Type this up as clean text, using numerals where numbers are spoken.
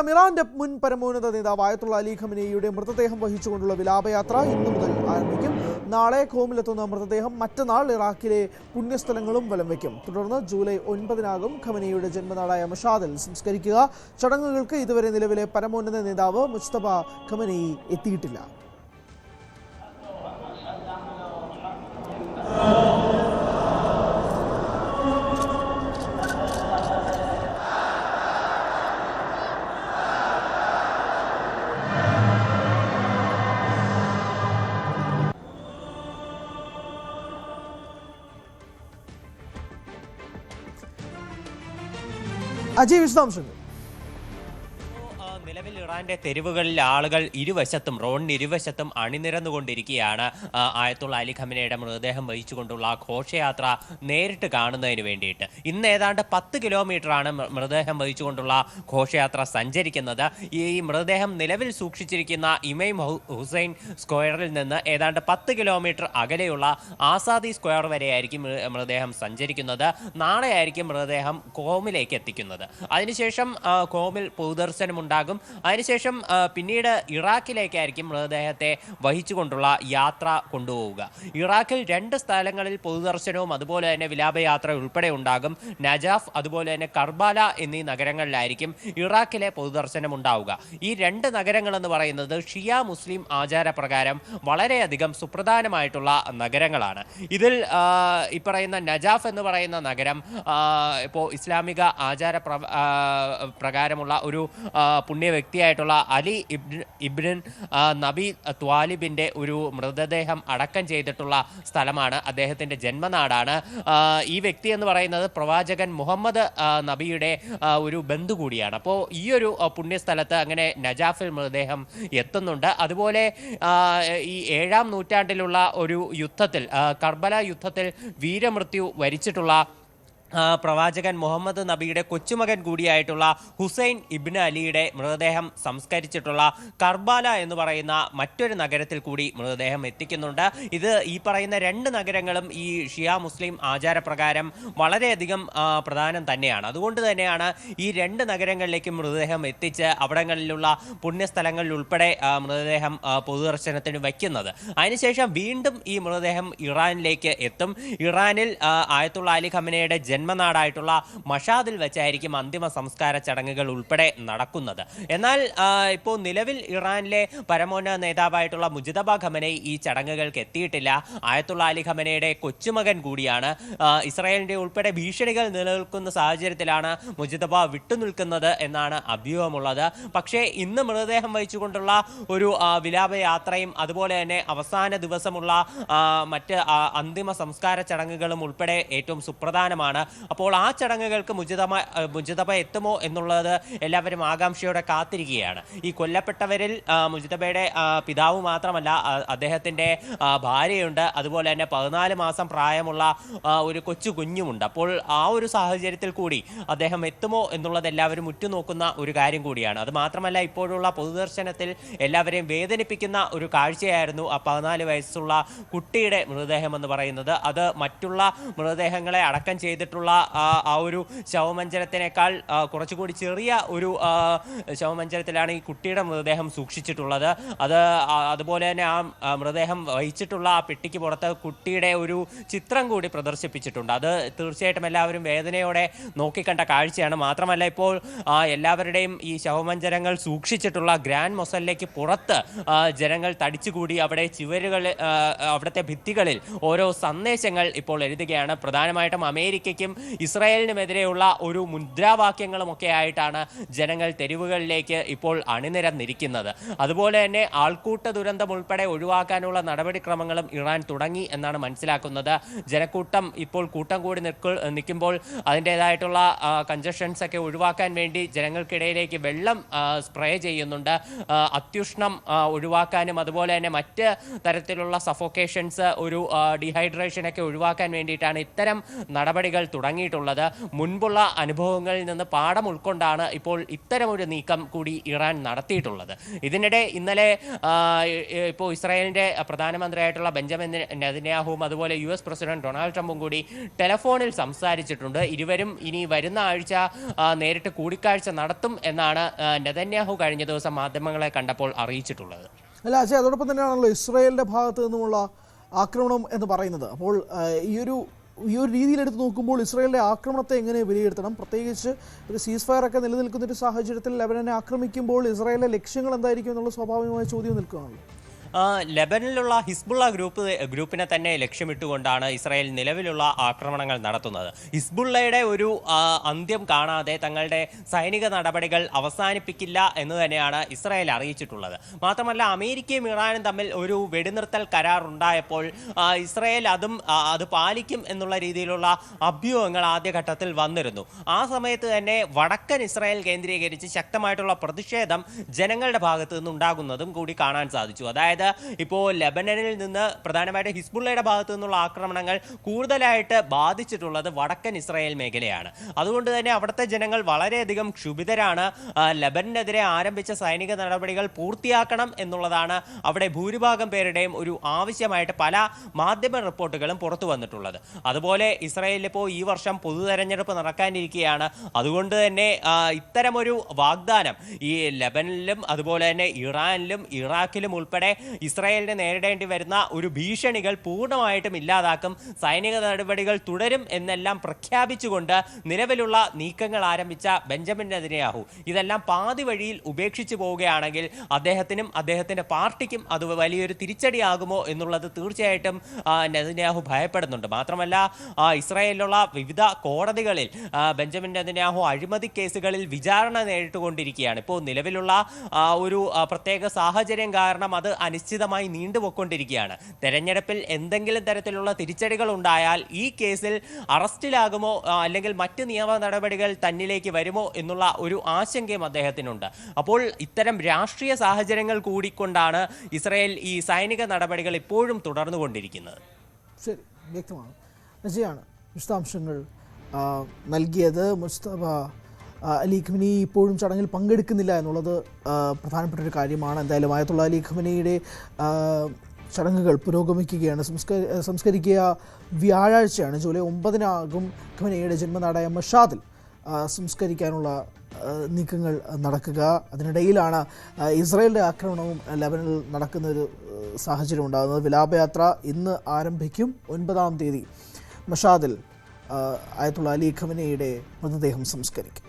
ഇറാന്റെ മുൻ പരമോന്നത നേതാവ് ആയത്തുള്ള അലി ഖമനേയിയുടെ മൃതദേഹം വഹിച്ചുകൊണ്ടുള്ള വിലാപയാത്ര ഇന്നു മുതൽ ആരംഭിക്കും. നാളെ ഖോമിലെത്തുന്ന മൃതദേഹം മറ്റന്നാൾ ഇറാഖിലെ പുണ്യസ്ഥലങ്ങളും വലം വയ്ക്കും. തുടർന്ന് ജൂലൈ 9-നാകും ഖമനേയിയുടെ ജന്മനാടായ മഷാദിൽ സംസ്കരിക്കുക. ചടങ്ങുകൾക്ക് ഇതുവരെ നിലവിലെ പരമോന്നത നേതാവ് മുജ്തബ ഖമനേയി എത്തിയിട്ടില്ല. അജയ്, വിശദാംശങ്ങൾ. നിലവിൽ ഇറാന്റെ തെരുവുകളിൽ ആളുകൾ റോഡിന് ഇരുവശത്തും അണിനിരന്നുകൊണ്ടിരിക്കുകയാണ്. ആയത്തുള്ള അലി ഖമനേയുടെ മൃതദേഹം വഹിച്ചുകൊണ്ടുള്ള ഘോഷയാത്ര നേരിട്ട് കാണുന്നതിന് വേണ്ടിയിട്ട്. ഇന്ന് ഏതാണ്ട് 10 കിലോമീറ്ററാണ് മൃതദേഹം വഹിച്ചുകൊണ്ടുള്ള ഘോഷയാത്ര സഞ്ചരിക്കുന്നത്. ഈ മൃതദേഹം നിലവിൽ സൂക്ഷിച്ചിരിക്കുന്ന ഇമൈം ഹുസൈൻ സ്ക്വയറിൽ നിന്ന് ഏതാണ്ട് 10 കിലോമീറ്റർ അകലെയുള്ള ആസാദി സ്ക്വയർ വരെയായിരിക്കും മൃതദേഹം സഞ്ചരിക്കുന്നത്. നാളെയായിരിക്കും മൃതദേഹം ഖോമിലേക്ക് എത്തിക്കുന്നത്. അതിനുശേഷം ഖോമിൽ പൊതുദർശനം ഉണ്ടാകും. അതിനുശേഷം പിന്നീട് ഇറാഖിലേക്കായിരിക്കും മൃതദേഹത്തെ വഹിച്ചുകൊണ്ടുള്ള യാത്ര കൊണ്ടുപോവുക. ഇറാഖിൽ 2 സ്ഥലങ്ങളിൽ പൊതുദർശനവും അതുപോലെ തന്നെ വിലാപയാത്ര ഉൾപ്പെടെ ഉണ്ടാകും. നജാഫ് അതുപോലെ തന്നെ കർബാല എന്നീ നഗരങ്ങളിലായിരിക്കും ഇറാഖിലെ പൊതുദർശനം ഉണ്ടാവുക. ഈ 2 നഗരങ്ങൾ എന്ന് പറയുന്നത് ഷിയ മുസ്ലിം ആചാരപ്രകാരം വളരെയധികം സുപ്രധാനമായിട്ടുള്ള നഗരങ്ങളാണ്. ഇതിൽ ഈ പറയുന്ന നജാഫ് എന്ന് പറയുന്ന നഗരം ഇപ്പോൾ ഇസ്ലാമിക ആചാര പ്രകാരമുള്ള ഒരു പുണ്യ വ്യക്തിയായിട്ടുള്ള അലി ഇബ്ൻ നബി ത്വാലിബിന്റെ ഒരു മൃതദേഹം അടക്കം ചെയ്തിട്ടുള്ള സ്ഥലമാണ്. അദ്ദേഹത്തിന്റെ ജന്മനാടാണ്. ഈ വ്യക്തി എന്ന് പറയുന്നത് പ്രവാചകൻ മുഹമ്മദ് നബിയുടെ ഒരു ബന്ധു കൂടിയാണ്. അപ്പോൾ ഈ ഒരു പുണ്യസ്ഥലത്ത് അങ്ങനെ നജാഫിൽ മൃതദേഹം എത്തുന്നുണ്ട്. അതുപോലെ ഈ 7-ാം നൂറ്റാണ്ടിലുള്ള ഒരു യുദ്ധത്തിൽ, കർബല യുദ്ധത്തിൽ വീരമൃത്യു വരിച്ചിട്ടുള്ള പ്രവാചകൻ മുഹമ്മദ് നബിയുടെ കൊച്ചുമകൻ കൂടിയായിട്ടുള്ള ഹുസൈൻ ഇബ്ൻ അലിയുടെ മൃതദേഹം സംസ്കരിച്ചിട്ടുള്ള കർബാല എന്ന് പറയുന്ന മറ്റൊരു നഗരത്തിൽ കൂടി മൃതദേഹം എത്തിക്കുന്നുണ്ട്. ഇത് ഈ പറയുന്ന 2 നഗരങ്ങളും ഈ ഷിയ മുസ്ലിം ആചാരപ്രകാരം വളരെയധികം പ്രധാനം തന്നെയാണ്. അതുകൊണ്ട് തന്നെയാണ് ഈ 2 നഗരങ്ങളിലേക്ക് മൃതദേഹം എത്തിച്ച് അവിടങ്ങളിലുള്ള പുണ്യസ്ഥലങ്ങളിൽ ഉൾപ്പെടെ മൃതദേഹം പൊതുദർശനത്തിന് വയ്ക്കുന്നത്. അതിനുശേഷം വീണ്ടും ഈ മൃതദേഹം ഇറാനിലേക്ക് എത്തും. ഇറാനിൽ ആയത്തുള്ള അലി ഖമനേയുടെ ജന്മനാടായിട്ടുള്ള മഷാദിൽ വെച്ചായിരിക്കും അന്തിമ സംസ്കാര ചടങ്ങുകൾ ഉൾപ്പെടെ നടക്കുന്നത്. എന്നാൽ ഇപ്പോൾ നിലവിൽ ഇറാനിലെ പരമോന്നത നേതാവായിട്ടുള്ള മുജ്തബ ഖമനേയി ഈ ചടങ്ങുകൾക്ക് എത്തിയിട്ടില്ല. ആയത്തുള്ള അലി ഖമനേയുടെ കൊച്ചുമകൻ കൂടിയാണ്. ഇസ്രായേലിന്റെ ഉൾപ്പെടെ ഭീഷണികൾ നിലനിൽക്കുന്ന സാഹചര്യത്തിലാണ് മുജ്തബ വിട്ടുനിൽക്കുന്നത് എന്നാണ് അഭ്യൂഹമുള്ളത്. പക്ഷേ ഇന്ന് മൃതദേഹം വഹിച്ചുകൊണ്ടുള്ള ഒരു വിലാപയാത്രയും അതുപോലെ തന്നെ അവസാന ദിവസമുള്ള മറ്റ് അന്തിമ സംസ്കാര ചടങ്ങുകളും ഉൾപ്പെടെ ഏറ്റവും സുപ്രധാനമാണ്. അപ്പോൾ ആ ചടങ്ങുകൾക്ക് മുജ്തബ എത്തുമോ എന്നുള്ളത് എല്ലാവരും ആകാംക്ഷയോടെ കാത്തിരിക്കുകയാണ്. ഈ കൊല്ലപ്പെട്ടവരിൽ മുജ്തബയുടെ പിതാവ് മാത്രമല്ല, അദ്ദേഹത്തിൻ്റെ ഭാര്യയുണ്ട്. അതുപോലെ തന്നെ 14 മാസം പ്രായമുള്ള ഒരു കൊച്ചു കുഞ്ഞുമുണ്ട്. അപ്പോൾ ആ ഒരു സാഹചര്യത്തിൽ കൂടി അദ്ദേഹം എത്തുമോ എന്നുള്ളത് എല്ലാവരും ഉറ്റുനോക്കുന്ന ഒരു കാര്യം കൂടിയാണ്. അത് മാത്രമല്ല, ഇപ്പോഴുള്ള പൊതുദർശനത്തിൽ എല്ലാവരെയും വേദനിപ്പിക്കുന്ന ഒരു കാഴ്ചയായിരുന്നു ആ 14 വയസ്സുള്ള കുട്ടിയുടെ മൃതദേഹം എന്ന് പറയുന്നത്. അത് മറ്റുള്ള മൃതദേഹങ്ങളെ അടക്കം ചെയ്തിട്ടുള്ള ആ ഒരു ശവമഞ്ചരത്തിനേക്കാൾ കുറച്ചുകൂടി ചെറിയ ഒരു ശവമഞ്ചരത്തിലാണ് ഈ കുട്ടിയുടെ മൃതദേഹം സൂക്ഷിച്ചിട്ടുള്ളത്. അതുപോലെ തന്നെ ആ മൃതദേഹം വഹിച്ചിട്ടുള്ള ആ പെട്ടിക്ക് പുറത്ത് കുട്ടിയുടെ ഒരു ചിത്രം കൂടി പ്രദർശിപ്പിച്ചിട്ടുണ്ട്. അത് തീർച്ചയായിട്ടും എല്ലാവരും വേദനയോടെ നോക്കിക്കണ്ട കാഴ്ചയാണ്. മാത്രമല്ല, ഇപ്പോൾ എല്ലാവരുടെയും ഈ ശവമഞ്ചരങ്ങൾ സൂക്ഷിച്ചിട്ടുള്ള ഗ്രാൻഡ് മൊസലിലേക്ക് പുറത്ത് ജനങ്ങൾ തടിച്ചുകൂടി അവിടെ അവിടുത്തെ ഭിത്തികളിൽ ഓരോ സന്ദേശങ്ങൾ ഇപ്പോൾ എഴുതുകയാണ്. പ്രധാനമായിട്ടും അമേരിക്കയ്ക്കും ഇസ്രായേലിനുമെതിരെയുള്ള ഒരു മുദ്രാവാക്യങ്ങളുമൊക്കെ ആയിട്ടാണ് ജനങ്ങൾ തെരുവുകളിലേക്ക് ഇപ്പോൾ അണിനിരന്നിരിക്കുന്നത്. അതുപോലെ തന്നെ ആൾക്കൂട്ട ദുരന്തം ഉൾപ്പെടെ ഒഴിവാക്കാനുള്ള നടപടിക്രമങ്ങളും ഇറാൻ തുടങ്ങി എന്നാണ് മനസ്സിലാക്കുന്നത്. ജനക്കൂട്ടം ഇപ്പോൾ കൂട്ടം കൂടി നിൽക്കുമ്പോൾ അതിൻ്റെതായിട്ടുള്ള കൺജഷൻസ് ഒക്കെ ഒഴിവാക്കാൻ വേണ്ടി ജനങ്ങൾക്കിടയിലേക്ക് വെള്ളം സ്പ്രേ ചെയ്യുന്നുണ്ട്. അത്യുഷ്ണം ഒഴിവാക്കാനും അതുപോലെ തന്നെ മറ്റ് തരത്തിലുള്ള സഫോക്കേഷൻസ്, ഒരു ഡീഹൈഡ്രേഷനൊക്കെ ഒഴിവാക്കാൻ വേണ്ടിയിട്ടാണ് ഇത്തരം നടപടികൾ തുടങ്ങിയിട്ടുള്ളത്. മുൻപുള്ള അനുഭവങ്ങളിൽ നിന്ന് പാഠം ഉൾക്കൊണ്ടാണ് ഇപ്പോൾ ഇത്തരമൊരു നീക്കം കൂടി ഇറാൻ നടത്തിയിട്ടുള്ളത്. ഇതിനിടെ ഇന്നലെ ഇപ്പോൾ ഇസ്രായേലിൻ്റെ പ്രധാനമന്ത്രിയായിട്ടുള്ള ബെഞ്ചമിൻ നെതന്യാഹുവും അതുപോലെ US പ്രസിഡന്റ് ഡൊണാൾഡ് ട്രംപും കൂടി ടെലഫോണിൽ സംസാരിച്ചിട്ടുണ്ട്. ഇരുവരും ഇനി വരുന്ന ആഴ്ച നേരിട്ട് കൂടിക്കാഴ്ച നടത്തും എന്നാണ് നെതന്യാഹു കഴിഞ്ഞ ദിവസം മാധ്യമങ്ങളെ കണ്ടപ്പോൾ അറിയിച്ചിട്ടുള്ളത്. അല്ല അജയ്, അതോടൊപ്പം തന്നെയാണല്ലോ ഇസ്രായേലിന്റെ ഭാഗത്ത് നിന്നുമുള്ള ആക്രമണം എന്ന് പറയുന്നത്. അപ്പോൾ ഈ ഒരു രീതിയിൽ എടുത്ത് നോക്കുമ്പോൾ ഇസ്രായേലിന്റെ ആക്രമണത്തെ എങ്ങനെ വിലയിരുത്തണം? പ്രത്യേകിച്ച് ഒരു സീസ് ഫയർ ഒക്കെ നിലനിൽക്കുന്ന ഒരു സാഹചര്യത്തിൽ ലെബനനെ ആക്രമിക്കുമ്പോൾ ഇസ്രായേലിലെ ലക്ഷ്യങ്ങൾ എന്തായിരിക്കും എന്നുള്ള സ്വാഭാവികമായ ചോദ്യം നിൽക്കുകയാണല്ലോ. ലെബനിലുള്ള ഹിസ്ബുള്ള ഗ്രൂപ്പിനെ തന്നെ ലക്ഷ്യമിട്ടുകൊണ്ടാണ് ഇസ്രായേൽ നിലവിലുള്ള ആക്രമണങ്ങൾ നടത്തുന്നത്. ഹിസ്ബുള്ളയുടെ ഒരു അന്ത്യം കാണാതെ തങ്ങളുടെ സൈനിക നടപടികൾ അവസാനിപ്പിക്കില്ല എന്ന് തന്നെയാണ് ഇസ്രായേൽ അറിയിച്ചിട്ടുള്ളത്. മാത്രമല്ല, അമേരിക്കയും ഇറാനും തമ്മിൽ ഒരു വെടിനിർത്തൽ കരാർ ഉണ്ടായപ്പോൾ ഇസ്രായേൽ അത് പാലിക്കും എന്നുള്ള രീതിയിലുള്ള അഭ്യൂഹങ്ങൾ ആദ്യഘട്ടത്തിൽ വന്നിരുന്നു. ആ സമയത്ത് തന്നെ വടക്കൻ ഇസ്രായേൽ കേന്ദ്രീകരിച്ച് ശക്തമായിട്ടുള്ള പ്രതിഷേധം ജനങ്ങളുടെ ഭാഗത്തു നിന്നുണ്ടാകുന്നതും കൂടി കാണാൻ സാധിച്ചു. അതായത് ഇപ്പോൾ ലെബനനിൽ നിന്ന് പ്രധാനമായിട്ടും ഹിസ്ബുള്ളയുടെ ഭാഗത്തു നിന്നുള്ള ആക്രമണങ്ങൾ കൂടുതലായിട്ട് ബാധിച്ചിട്ടുള്ളത് വടക്കൻ ഇസ്രായേൽ മേഖലയാണ്. അതുകൊണ്ട് തന്നെ അവിടുത്തെ ജനങ്ങൾ വളരെയധികം ക്ഷുഭിതരാണ്. ലെബനനെതിരെ ആരംഭിച്ച സൈനിക നടപടികൾ പൂർത്തിയാക്കണം എന്നുള്ളതാണ് അവിടെ ഭൂരിഭാഗം പേരുടെയും ഒരു ആവശ്യമായിട്ട് പല മാധ്യമ റിപ്പോർട്ടുകളും പുറത്തു വന്നിട്ടുള്ളത്. അതുപോലെ ഇസ്രായേലിൽ ഇപ്പോൾ ഈ വർഷം പൊതു തെരഞ്ഞെടുപ്പ് നടക്കാനിരിക്കുകയാണ്. അതുകൊണ്ട് തന്നെ ഇത്തരമൊരു വാഗ്ദാനം ഈ ലെബനനിലും അതുപോലെ തന്നെ ഇറാനിലും ഇറാഖിലും ഉൾപ്പെടെ ഇസ്രായേലിനെ നേരിടേണ്ടി വരുന്ന ഒരു ഭീഷണികൾ പൂർണ്ണമായിട്ടും ഇല്ലാതാക്കും, സൈനിക നടപടികൾ തുടരും എന്നെല്ലാം പ്രഖ്യാപിച്ചുകൊണ്ട് നിലവിലുള്ള നീക്കങ്ങൾ ആരംഭിച്ച ബെഞ്ചമിൻ നെതന്യാഹു ഇതെല്ലാം പാതി വഴിയിൽ ഉപേക്ഷിച്ചു പോവുകയാണെങ്കിൽ അദ്ദേഹത്തിനും അദ്ദേഹത്തിൻ്റെ പാർട്ടിക്കും അത് വലിയൊരു തിരിച്ചടിയാകുമോ എന്നുള്ളത് തീർച്ചയായിട്ടും നെതന്യാഹു ഭയപ്പെടുന്നുണ്ട്. മാത്രമല്ല, ഇസ്രായേലിലുള്ള വിവിധ കോടതികളിൽ ബെഞ്ചമിൻ നെതന്യാഹു അഴിമതി കേസുകളിൽ വിചാരണ നേരിട്ടുകൊണ്ടിരിക്കുകയാണ്. ഇപ്പോൾ നിലവിലുള്ള ഒരു പ്രത്യേക സാഹചര്യം കാരണം അത് അനിശ്ചിതമായി നീണ്ടുപോയിക്കൊണ്ടിരിക്കുകയാണ്. തെരഞ്ഞെടുപ്പിൽ എന്തെങ്കിലും തരത്തിലുള്ള തിരിച്ചടികൾ ഉണ്ടായാൽ ഈ കേസിൽ അറസ്റ്റിലാകുമോ അല്ലെങ്കിൽ മറ്റ് നിയമ നടപടികൾ തന്നിലേക്ക് വരുമോ എന്നുള്ള ഒരു ആശങ്കയും അദ്ദേഹത്തിനുണ്ട്. അപ്പോൾ ഇത്തരം രാഷ്ട്രീയ സാഹചര്യങ്ങൾ കൂടിക്കൊണ്ടാണ് ഇസ്രായേൽ ഈ സൈനിക നടപടികൾ ഇപ്പോഴും തുടർന്നുകൊണ്ടിരിക്കുന്നത്. ശരി, വ്യക്തമാണ്. അജയാണ് വിശദാംശങ്ങൾ നൽകിയത്. മുസ്തഫ അലി ഖമനി ഇപ്പോഴും ചടങ്ങിൽ പങ്കെടുക്കുന്നില്ല എന്നുള്ളത് പ്രധാനപ്പെട്ട ഒരു കാര്യമാണ്. എന്തായാലും ആയത്തുള്ള അലി ഖമനിയുടെ ചടങ്ങുകൾ പുരോഗമിക്കുകയാണ്. സംസ്കരിക്കുക വ്യാഴാഴ്ചയാണ്. ജൂലൈ 9-നാകും ഖമനിയുടെ ജന്മനാടായ മഷാദിൽ സംസ്കരിക്കാനുള്ള നീക്കങ്ങൾ നടക്കുക. അതിനിടയിലാണ് ഇസ്രായേലിൻ്റെ ആക്രമണവും ലെബനനിൽ നടക്കുന്ന ഒരു സാഹചര്യം ഉണ്ടാകുന്നത്. വിലാപയാത്ര ഇന്ന് ആരംഭിക്കും. 9-ാം തീയതി മഷാദിൽ ആയത്തുള്ള അലി ഖമനിയുടെ മൃതദേഹം സംസ്കരിക്കും.